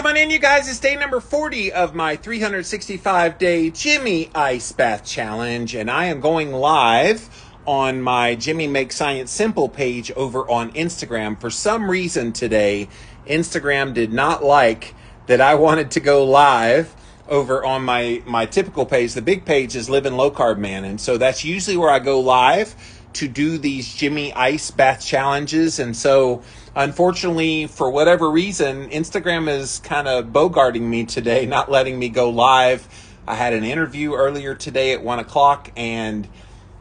Come on in, you guys. It's day number 40 of my 365-day Jimmy Ice Bath Challenge, and I am going live on my Jimmy Makes Science Simple page over on Instagram. For some reason today, Instagram did not like that I wanted to go live over on my typical page. The big page is Living Low Carb Man, and so that's usually where I go live to do these Jimmy Ice Bath Challenges. And so unfortunately, for whatever reason, Instagram is kind of bogarting me today, not letting me go live. I had an interview earlier today at 1 o'clock, and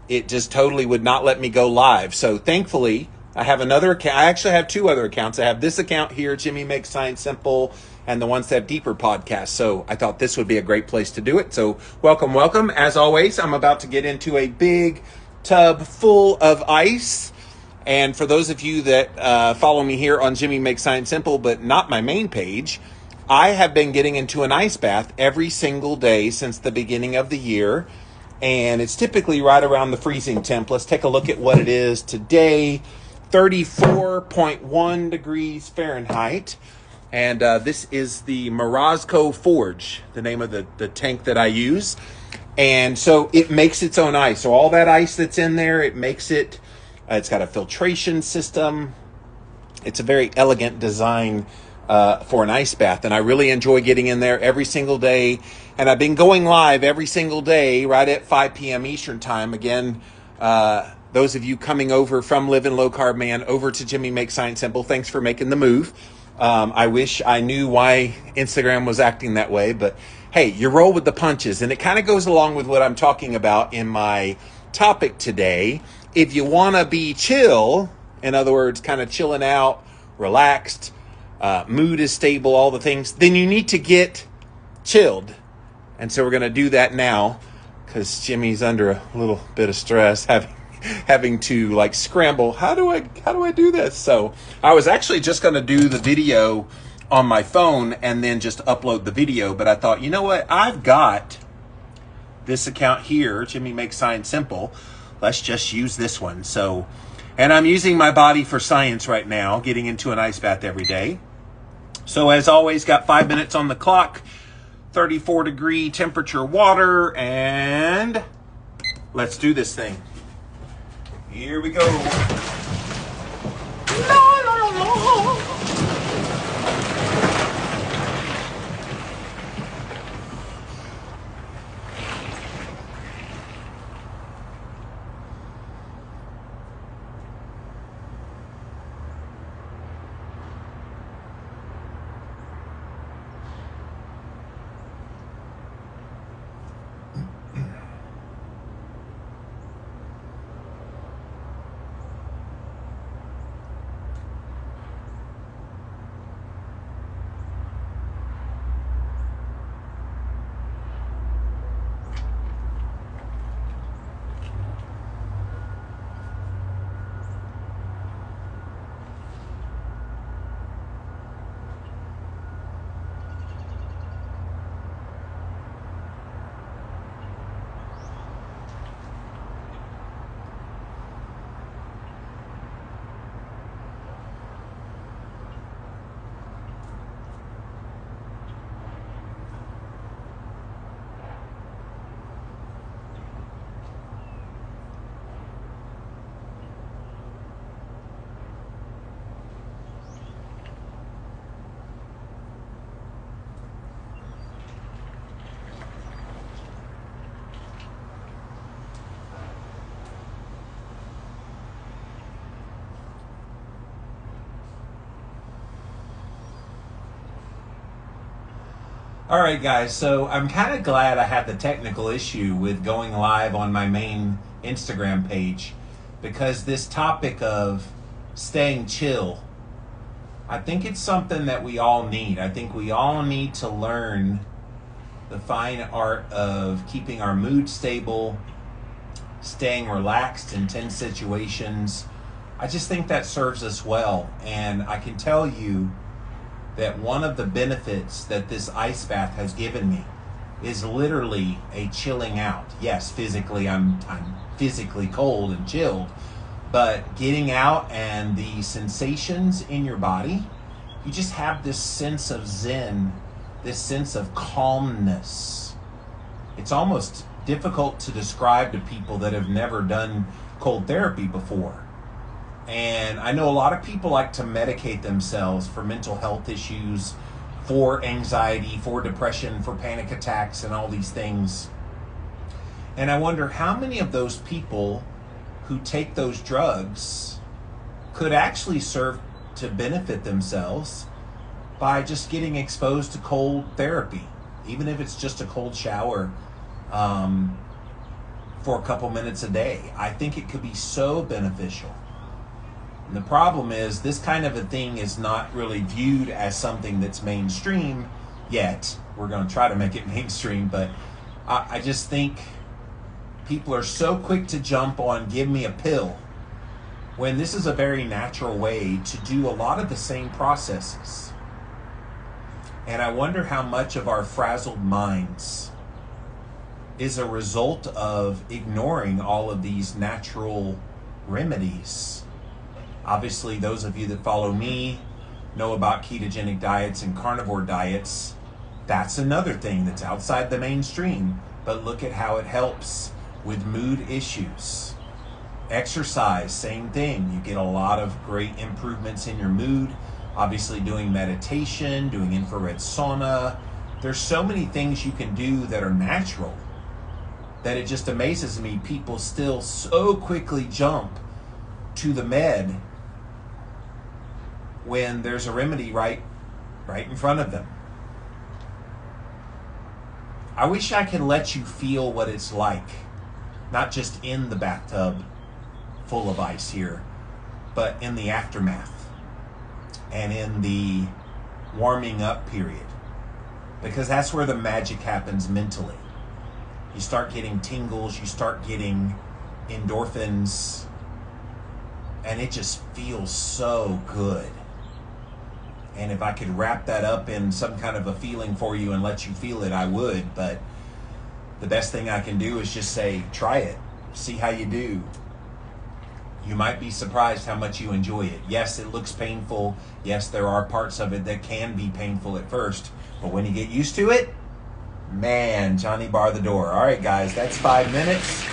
it just totally would not let me go live. So thankfully, I have another account. I actually have two other accounts. I have this account here, Jimmy Makes Science Simple, and the One Step Deeper podcast. So I thought this would be a great place to do it. So welcome. As always, I'm about to get into a big tub full of ice. And for those of you that follow me here on Jimmy Makes Science Simple, but not my main page, I have been getting into an ice bath every single day since the beginning of the year. And it's typically right around the freezing temp. Let's take a look at what it is today. 34.1 degrees Fahrenheit. And this is the Morozko Forge, the name of the tank that I use. And so it makes its own ice. So all that ice that's in there, it makes it, it's got a filtration system. It's a very elegant design for an ice bath. And I really enjoy getting in there every single day. And I've been going live every single day right at 5 p.m. Eastern time. Again, those of you coming over from Living Low Carb Man over to Jimmy Makes Science Simple, thanks for making the move. I wish I knew why Instagram was acting that way, but hey, you roll with the punches. And it kind of goes along with what I'm talking about in my topic today. If you want to be chill, in other words, kind of chilling out, relaxed, mood is stable, all the things, then you need to get chilled. And so we're going to do that now because Jimmy's under a little bit of stress, having to like scramble. How do I do this? So I was actually just going to do the video on my phone and then just upload the video. But I thought, you know what? I've got this account here, Jimmy Makes Science Simple. Let's just use this one. So, and I'm using my body for science right now, getting into an ice bath every day. So as always, got 5 minutes on the clock, 34 degree temperature water, and let's do this thing. Here we go. La, la, la, la. All right, guys, so I'm kind of glad I had the technical issue with going live on my main Instagram page, because this topic of staying chill, I think it's something that we all need. I think we all need to learn the fine art of keeping our mood stable, staying relaxed in tense situations. I just think that serves us well. And I can tell you that one of the benefits that this ice bath has given me is literally a chilling out. Yes, physically I'm physically cold and chilled, but getting out and the sensations in your body you just have this sense of zen, this sense of calmness. It's almost difficult to describe to people that have never done cold therapy before. And I know a lot of people like to medicate themselves for mental health issues, for anxiety, for depression, for panic attacks, and all these things. And I wonder how many of those people who take those drugs could actually serve to benefit themselves by just getting exposed to cold therapy, even if it's just a cold shower for a couple minutes a day. I think it could be so beneficial. And the problem is, this kind of a thing is not really viewed as something that's mainstream yet. We're going to try to make it mainstream, but I just think people are so quick to jump on give me a pill, when this is a very natural way to do a lot of the same processes. And I wonder how much of our frazzled minds is a result of ignoring all of these natural remedies. Obviously, those of you that follow me know about ketogenic diets and carnivore diets. That's another thing that's outside the mainstream, but look at how it helps with mood issues. Exercise, same thing. You get a lot of great improvements in your mood. Obviously, doing meditation, doing infrared sauna. There's so many things you can do that are natural that it just amazes me people still so quickly jump to the med when there's a remedy right in front of them. I wish I could let you feel what it's like, not just in the bathtub full of ice here, but in the aftermath and in the warming up period, because that's where the magic happens mentally. You start getting tingles, you start getting endorphins, and it just feels so good. And if I could wrap that up in some kind of a feeling for you and let you feel it, I would. But the best thing I can do is just say, try it, see how you do. You might be surprised how much you enjoy it. Yes, it looks painful. Yes, there are parts of it that can be painful at first. But when you get used to it, man, Johnny bar the door. All right, guys, that's 5 minutes.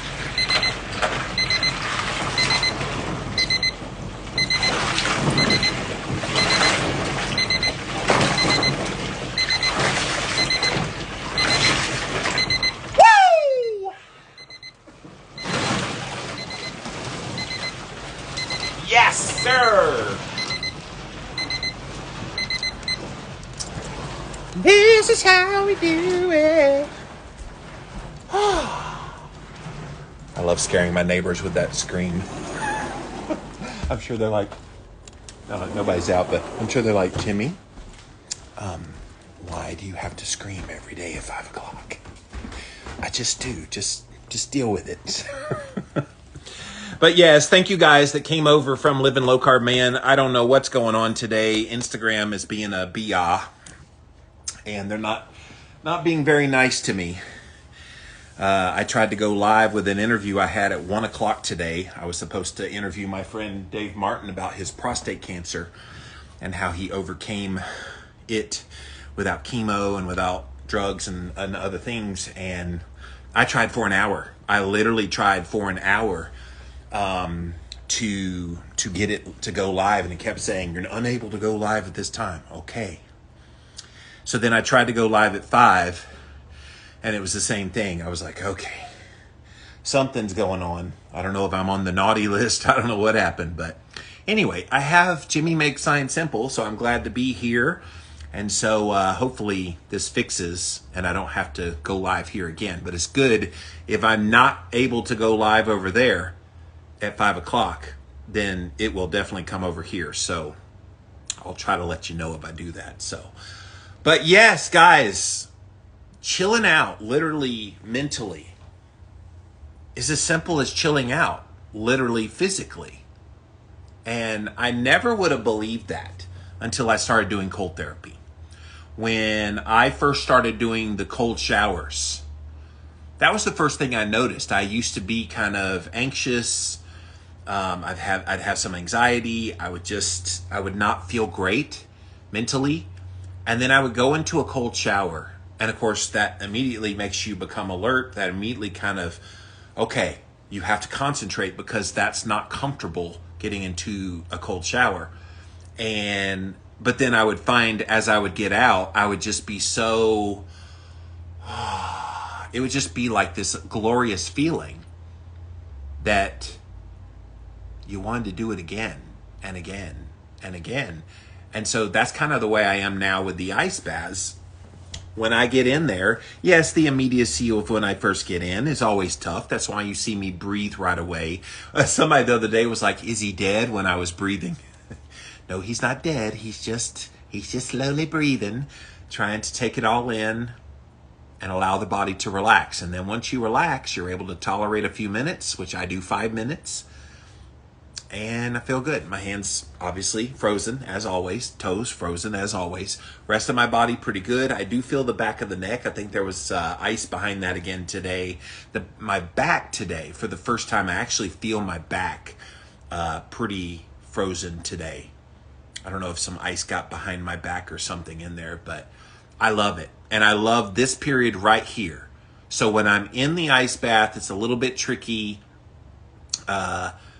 Woo! Yes, sir. This is how we do it. I love scaring my neighbors with that scream. I'm sure they're like, no, nobody's out, but I'm sure they're like, Jimmy, why do you have to scream every day at 5 o'clock? I just do. Just deal with it. But yes, thank you guys that came over from Living Low Carb Man. I don't know what's going on today. Instagram is being a BA. And they're not being very nice to me. I tried to go live with an interview I had at 1 o'clock today. I was supposed to interview my friend Dave Martin about his prostate cancer and how he overcame it without chemo and without drugs and other things. And I tried for an hour. I literally tried for an hour to get it to go live. And it kept saying, you're unable to go live at this time. Okay. So then I tried to go live at 5, and it was the same thing. I was like, okay, something's going on. I don't know if I'm on the naughty list. I don't know what happened. But anyway, I have Jimmy Makes Science Simple, so I'm glad to be here. And so hopefully this fixes, and I don't have to go live here again. But it's good if I'm not able to go live over there at 5 o'clock, then it will definitely come over here. So I'll try to let you know if I do that. So. But yes, guys, chilling out, literally, mentally, is as simple as chilling out, literally, physically. And I never would have believed that until I started doing cold therapy. When I first started doing the cold showers, that was the first thing I noticed. I used to be kind of anxious. I'd have some anxiety. I would not feel great mentally. And then I would go into a cold shower. And of course, that immediately makes you become alert. That immediately kind of, okay, you have to concentrate because that's not comfortable getting into a cold shower. But then I would find as I would get out, I would just be so, it would just be like this glorious feeling that you wanted to do it again and again and again. And so that's kind of the way I am now with the ice baths. When I get in there, yes, the immediacy of when I first get in is always tough. That's why you see me breathe right away. Somebody the other day was like, is he dead when I was breathing? No, he's not dead. He's just slowly breathing, trying to take it all in and allow the body to relax. And then once you relax, you're able to tolerate a few minutes, which I do 5 minutes. And I feel good. My hands obviously frozen as always, toes frozen as always. Rest of my body pretty good. I do feel the back of the neck. I think there was ice behind that again today. My back today, for the first time, I actually feel my back pretty frozen today. I don't know if some ice got behind my back or something in there, but I love it. And I love this period right here. So when I'm in the ice bath, it's a little bit tricky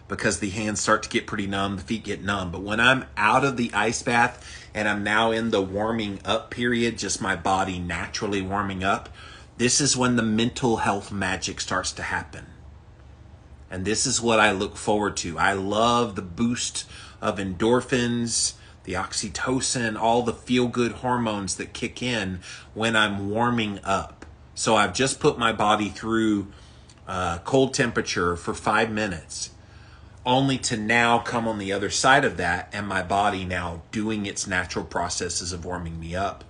because the hands start to get pretty numb, the feet get numb. But when I'm out of the ice bath and I'm now in the warming up period, just my body naturally warming up, this is when the mental health magic starts to happen. And this is what I look forward to. I love the boost of endorphins, the oxytocin, all the feel-good hormones that kick in when I'm warming up. So I've just put my body through cold temperature for 5 minutes, only to now come on the other side of that and my body now doing its natural processes of warming me up.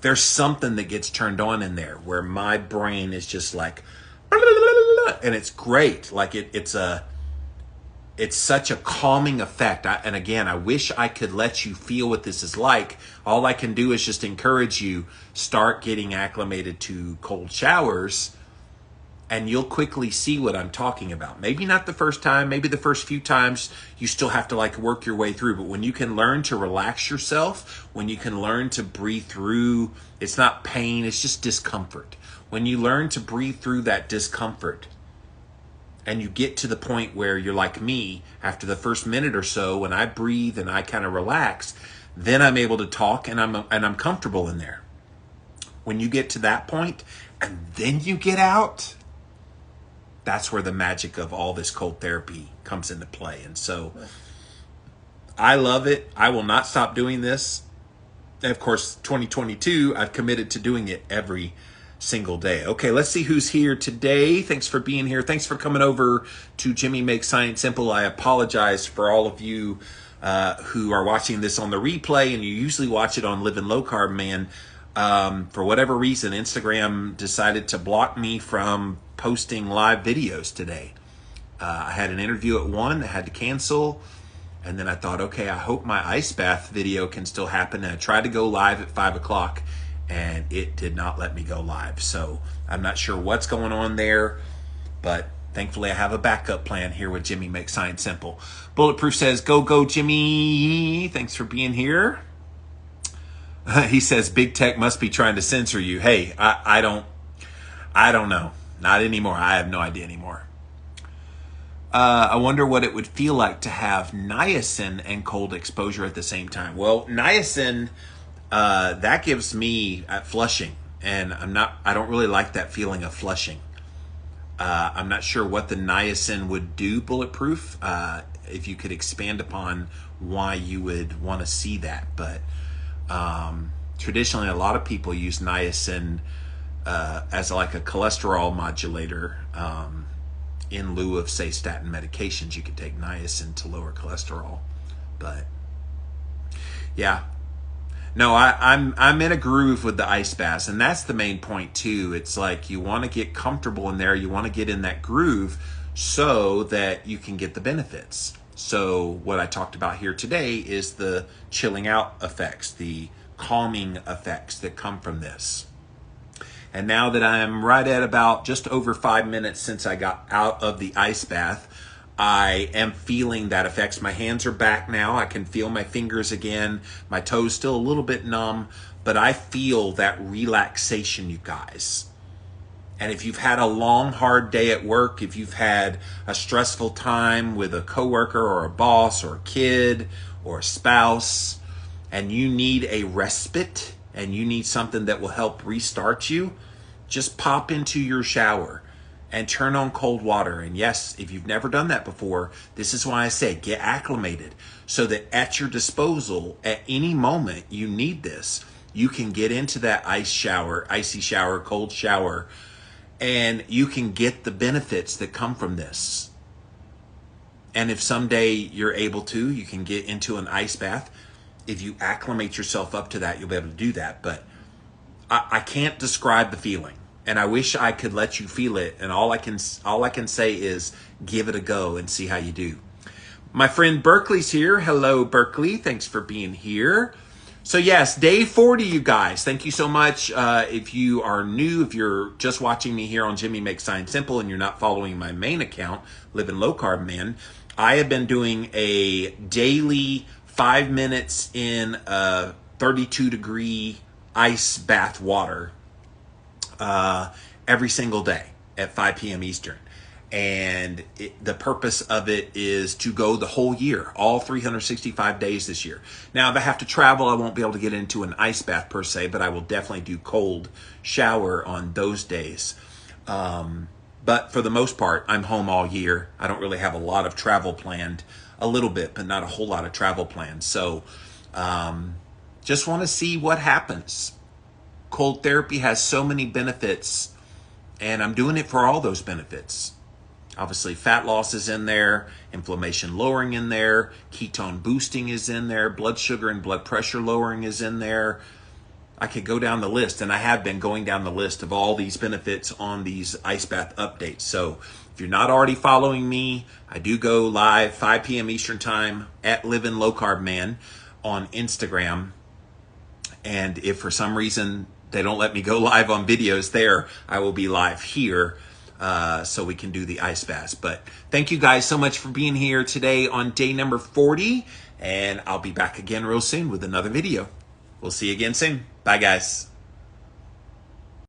There's something that gets turned on in there where my brain is just like, and it's great. Like it's such a calming effect. And again, I wish I could let you feel what this is like. All I can do is just encourage you, start getting acclimated to cold showers, and you'll quickly see what I'm talking about. Maybe not the first time, maybe the first few times you still have to like work your way through. But when you can learn to relax yourself, when you can learn to breathe through, it's not pain, it's just discomfort. When you learn to breathe through that discomfort, and you get to the point where you're like me, after the first minute or so, when I breathe and I kind of relax, then I'm able to talk and I'm comfortable in there. When you get to that point and then you get out, that's where the magic of all this cold therapy comes into play. And so I love it. I will not stop doing this. And of course, 2022, I've committed to doing it every single day. Okay, let's see who's here today. Thanks for being here. Thanks for coming over to Jimmy Makes Science Simple. I apologize for all of you who are watching this on the replay, and you usually watch it on Living Low Carb Man. For whatever reason, Instagram decided to block me from posting live videos today. I had an interview at 1 that had to cancel. And then I thought, okay, I hope my ice bath video can still happen. And I tried to go live at 5 o'clock and it did not let me go live. So I'm not sure what's going on there, but thankfully I have a backup plan here with Jimmy Makes Science Simple. Bulletproof says, go, go, Jimmy. Thanks for being here. He says, big tech must be trying to censor you. Hey, I don't know. Not anymore. I have no idea anymore. I wonder what it would feel like to have niacin and cold exposure at the same time. Well, niacin, that gives me flushing, and I don't really like that feeling of flushing. I'm not sure what the niacin would do, Bulletproof. If you could expand upon why you would want to see that. But traditionally, a lot of people use niacin as like a cholesterol modulator. In lieu of, say, statin medications, you could take niacin to lower cholesterol. But yeah, no, I'm in a groove with the ice baths, and that's the main point too. It's like you want to get comfortable in there, you want to get in that groove so that you can get the benefits. So what I talked about here today is the chilling out effects, the calming effects that come from this. And now that I'm right at about just over 5 minutes since I got out of the ice bath, I am feeling that effects. My hands are back now. I can feel my fingers again. My toes still a little bit numb, but I feel that relaxation, you guys. And if you've had a long, hard day at work, if you've had a stressful time with a coworker or a boss or a kid or a spouse, and you need a respite and you need something that will help restart you, just pop into your shower and turn on cold water. And yes, if you've never done that before, this is why I say get acclimated so that at your disposal, at any moment you need this, you can get into that icy shower, cold shower, and you can get the benefits that come from this. And if someday you're able to, you can get into an ice bath. If you acclimate yourself up to that, you'll be able to do that. But I can't describe the feeling, and I wish I could let you feel it. And all I can say is give it a go and see how you do. My friend Berkeley's here. Hello, Berkeley. Thanks for being here. So yes, day 40, you guys. Thank you so much. If you are new, if you're just watching me here on Jimmy Makes Science Simple and you're not following my main account, Living Low Carb Man, I have been doing a daily 5 minutes in 32-degree ice bath water every single day at 5 p.m. Eastern. And the purpose of it is to go the whole year, all 365 days this year. Now, if I have to travel, I won't be able to get into an ice bath per se, but I will definitely do cold shower on those days. But for the most part, I'm home all year. I don't really have a lot of travel planned, a little bit, but not a whole lot of travel planned. So just want to see what happens. Cold therapy has so many benefits, and I'm doing it for all those benefits. Obviously, fat loss is in there, inflammation lowering in there, ketone boosting is in there, blood sugar and blood pressure lowering is in there. I could go down the list, and I have been going down the list of all these benefits on these ice bath updates. So if you're not already following me, I do go live 5 p.m. Eastern time at Living Low Carb Man on Instagram. And if for some reason they don't let me go live on videos there, I will be live here. So we can do the ice baths. But thank you guys so much for being here today on day number 40. And I'll be back again real soon with another video. We'll see you again soon. Bye, guys.